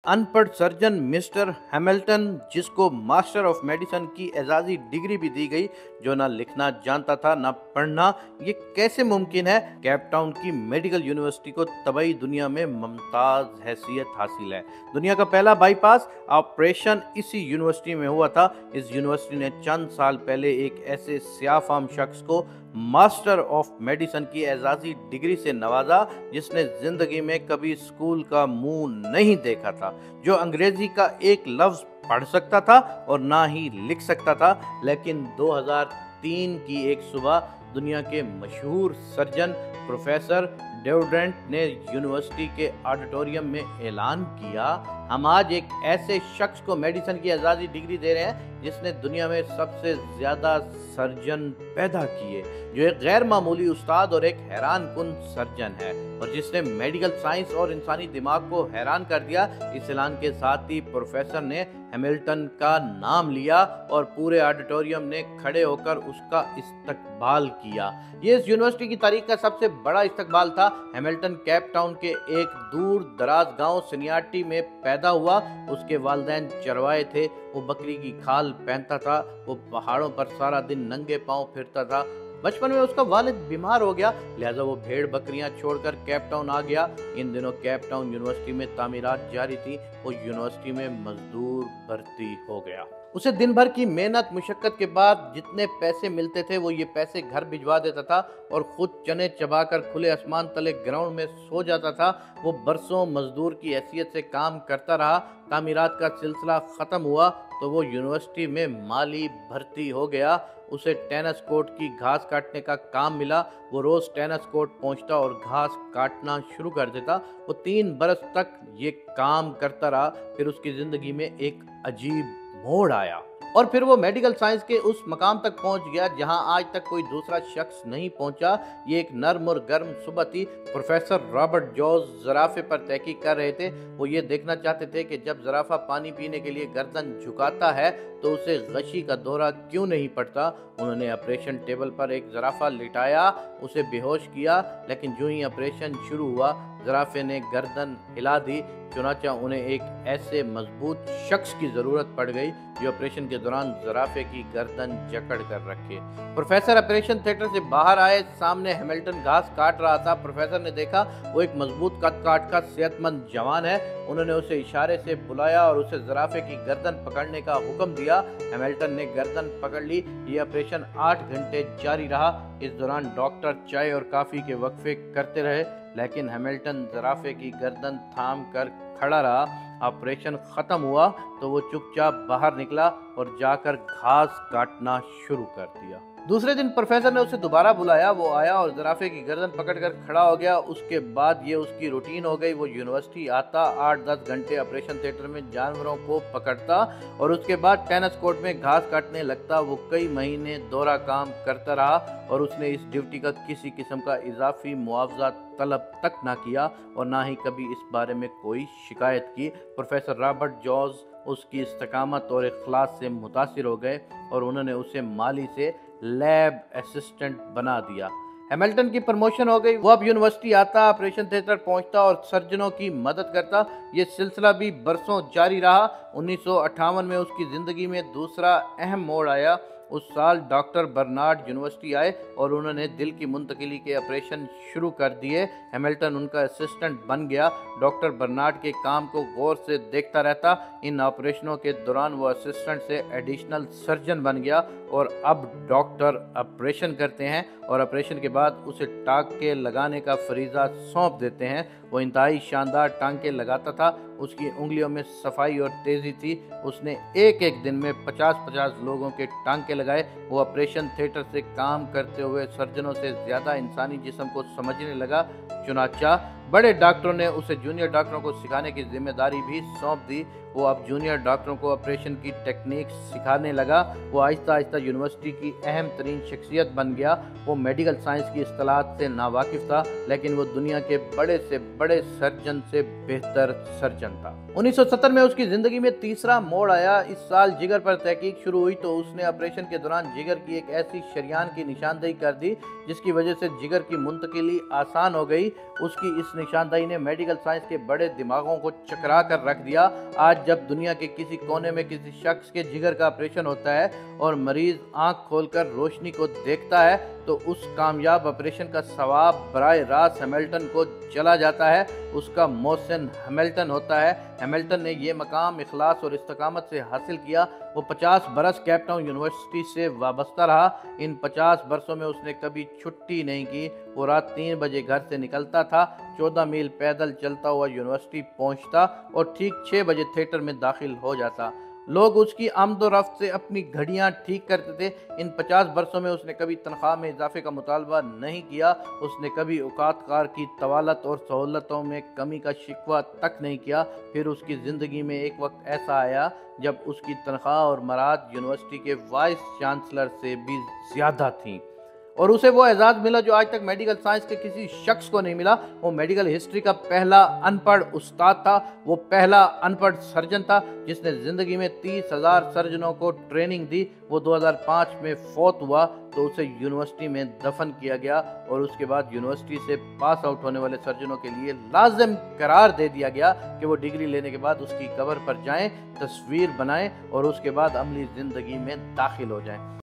अनपढ़ surgeon mister Hamilton, जिसको master of medicine की एजाजी डिग्री भी दी गई, जो ना लिखना जानता था ना पढ़ना, ये कैसे मुमकिन है? केप टाउन की मेडिकल यूनिवर्सिटी को तबाही दुनिया में मुमताज हैसियत हासिल है। दुनिया का पहला बाईपास ऑपरेशन इसी यूनिवर्सिटी में हुआ था। इस यूनिवर्सिटी ने चंद साल पहले एक ऐसे सियाफाम शख्स को मास्टर ऑफ मेडिसिन की एजाजी डिग्री से नवाजा, जिसने जिंदगी में कभी स्कूल का मुंह नहीं देखा था, जो अंग्रेजी का एक लफ्ज पढ़ सकता था और ना ही लिख सकता था। लेकिन 2003 की एक सुबह दुनिया के मशहूर सर्जन प्रोफेसर डेवोड्रेंट ने यूनिवर्सिटी के ऑडिटोरियम में ऐलान किया, हम आज एक ऐसे शख्स को मेडिसिन की एजाजी डिग्री दे रहे हैं जिसने दुनिया में सबसे ज्यादा सर्जन पैदा किए, जो एक गैर मामूली उस्ताद और एक हैरान कुन सर्जन है, और जिसने मेडिकल साइंस और इंसानी दिमाग को हैरान कर दिया। इस ऐलान के साथ ही प्रोफेसर ने हैमिल्टन का नाम लिया और पूरे ऑडिटोरियम ने खड़े होकर उसका इस्तकबाल किया। ये इस यूनिवर्सिटी की तारीख का सबसे बड़ा इस्तकबाल था। हैमिल्टन केप टाउन के एक दूर दराज गांव सिनियाटी में पैदा हुआ। उसके वालिदैन चरवाहे थे, वो बकरी की खाल पहनता था, वो पहाड़ों पर सारा दिन नंगे पांव फिरता था। बचपन में उसका वालिद बीमार हो गया, लिहाजा वो भेड़ बकरियां छोड़कर केप टाउन आ गया। इन दिनों केप टाउन यूनिवर्सिटी में तामीरात जारी थी, वो यूनिवर्सिटी में मजदूर भर्ती हो गया। उसे दिन भर की मेहनत मुशक्कत के बाद जितने पैसे मिलते थे, वो ये पैसे घर भिजवा देता था और खुद चने चबाकर खुले आसमान तले ग्राउंड में सो जाता था। वो बरसों मजदूर की हैसियत से काम करता रहा। तामीरात का सिलसिला ख़त्म हुआ तो वो यूनिवर्सिटी में माली भर्ती हो गया। उसे टेनिस कोर्ट की घास काटने का काम मिला। वो रोज़ टेनिस कोर्ट पहुंचता और घास काटना शुरू कर देता। वो 3 बरस तक ये काम करता रहा। फिर उसकी ज़िंदगी में एक अजीब मोड़ आया और फिर वो मेडिकल साइंस के उस मकाम तक पहुंच गया जहां आज तक कोई दूसरा शख्स नहीं पहुंचा। ये एक नर्म और गर्म सुबह थी। प्रोफेसर रॉबर्ट जॉज ज़राफ़े पर तहकीक कर रहे थे। वो ये देखना चाहते थे कि जब ज़राफ़ा पानी पीने के लिए गर्दन झुकाता है तो उसे गशी का दौरा क्यों नहीं पड़ता। उन्होंने ऑपरेशन टेबल पर एक ज़राफ़ा लिटाया, उसे बेहोश किया, लेकिन जो ही ऑपरेशन शुरू हुआ ज़राफ़े ने गर्दन हिला दी। चुनाचा उन्हें एक ऐसे मजबूत शख्स की ज़रूरत पड़ गई जो ऑपरेशन के दौरान ज़राफ़े की गर्दन जकड़ कर रखे। प्रोफेसर ऑपरेशन थिएटर से बाहर आए। सामने हैमिल्टन घास काट रहा था। प्रोफेसर ने देखा वो एक मजबूत कद काट का सेहतमंद जवान है। उन्होंने उसे इशारे से बुलाया और उसे ज़राफ़े की गर्दन पकड़ने का हुक्म दिया। हैमिल्टन ने गर्दन पकड़ ली। ये ऑपरेशन 8 घंटे जारी रहा। इस दौरान डॉक्टर चाय और काफ़ी के वक्फे करते रहे, लेकिन हैमिल्टन ज़राफ़े की गर्दन थाम कर खड़ा रहा। ऑपरेशन ख़त्म हुआ तो वो चुपचाप बाहर निकला और जाकर घास काटना शुरू कर दिया। दूसरे दिन प्रोफेसर ने उसे दोबारा बुलाया। वो आया और ज़राफ़े की गर्दन पकड़कर खड़ा हो गया। उसके बाद ये उसकी रूटीन हो गई। वो यूनिवर्सिटी आता, 8-10 घंटे ऑपरेशन थिएटर में जानवरों को पकड़ता और उसके बाद टेनिस कोर्ट में घास काटने लगता। वो कई महीने दोहरा काम करता रहा और उसने इस ड्यूटी का किसी किस्म का इजाफी मुआवजा तलब तक ना किया और ना ही कभी इस बारे में कोई शिकायत की। प्रोफेसर रॉबर्ट जॉज उसकी इस्तकामत और इखलास से मुतासिर हो गए और उन्होंने उसे माली से लैब असिस्टेंट बना दिया। हैमिल्टन की प्रमोशन हो गई। वो अब यूनिवर्सिटी आता, ऑपरेशन थिएटर पहुंचता और सर्जनों की मदद करता। ये सिलसिला भी बरसों जारी रहा। 1958 में उसकी ज़िंदगी में दूसरा अहम मोड़ आया। उस साल डॉक्टर बर्नार्ड यूनिवर्सिटी आए और उन्होंने दिल की मुंतकिली के ऑपरेशन शुरू कर दिए। हैमिल्टन उनका असिस्टेंट बन गया। डॉक्टर बर्नार्ड के काम को गौर से देखता रहता। इन ऑपरेशनों के दौरान वो असिस्टेंट से एडिशनल सर्जन बन गया और अब डॉक्टर ऑपरेशन करते हैं और ऑपरेशन के बाद उसे टाँके लगाने का फरीज़ा सौंप देते हैं। वो इंतहाई शानदार टाँके लगाता था। उसकी उंगलियों में सफाई और तेज़ी थी। उसने एक दिन में 50-50 लोगों के टाँके लगाए। वो ऑपरेशन थिएटर से काम करते हुए सर्जनों से ज़्यादा इंसानी जिस्म को समझने लगा। चुनाचा बड़े डॉक्टरों ने उसे जूनियर डॉक्टरों को सिखाने की जिम्मेदारी भी सौंप दी। वो अब जूनियर डॉक्टरों को ऑपरेशन की टेक्निक सिखाने लगा। वो आहिस्ता आहिस्ता यूनिवर्सिटी की अहम तरीन शख्सियत बन गया। वो मेडिकल साइंस की इस्तिलाहात से नावाकिफ था, लेकिन वो दुनिया के बड़े से बड़े सर्जन से बेहतर सर्जन था। 1970 में उसकी ज़िंदगी में तीसरा मोड़ आया। इस साल जिगर पर तहकीक शुरू हुई तो उसने ऑपरेशन के दौरान जिगर की एक ऐसी शरियान की निशानदेही कर दी जिसकी वजह से जिगर की मुंतकिली आसान हो गई। उसकी इस निशानदही ने मेडिकल साइंस के बड़े दिमागों को चकरा कर रख दिया। आज जब दुनिया के किसी कोने में किसी शख्स के जिगर का ऑपरेशन होता है और मरीज आंख खोलकर रोशनी को देखता है तो उस कामयाब ऑपरेशन का सवाब बराह रास्त हैमिल्टन को चला जाता है। उसका मोहसिन हैमिल्टन होता है। हैमिल्टन ने ये मकाम इखलास और इस्तकामत से हासिल किया। वो 50 बरस केप टाउन यूनिवर्सिटी से वाबस्ता रहा। इन 50 बरसों में उसने कभी छुट्टी नहीं की। वो रात 3 बजे घर से निकलता था, 14 मील पैदल चलता हुआ यूनिवर्सिटी पहुंचता और ठीक 6 बजे थिएटर में दाखिल हो जाता। लोग उसकी आमदोरफ्त से अपनी घड़ियां ठीक करते थे। इन 50 बरसों में उसने कभी तनख्वाह में इजाफे का मुतालबा नहीं किया। उसने कभी औकातकार की तवालत और सहूलतों में कमी का शिकवा तक नहीं किया। फिर उसकी ज़िंदगी में एक वक्त ऐसा आया जब उसकी तनख्वाह और मराद यूनिवर्सिटी के वाइस चांसलर से भी ज़्यादा थीं और उसे वो एजाज़ मिला जो आज तक मेडिकल साइंस के किसी शख्स को नहीं मिला। वो मेडिकल हिस्ट्री का पहला अनपढ़ उस्ताद था। वो पहला अनपढ़ सर्जन था जिसने ज़िंदगी में 30,000 सर्जनों को ट्रेनिंग दी। वो 2005 में फौत हुआ तो उसे यूनिवर्सिटी में दफन किया गया और उसके बाद यूनिवर्सिटी से पास आउट होने वाले सर्जनों के लिए लाजिम करार दे दिया गया कि वो डिग्री लेने के बाद उसकी कब्र पर जाएं, तस्वीर बनाएं और उसके बाद अमली ज़िंदगी में दाखिल हो जाएं।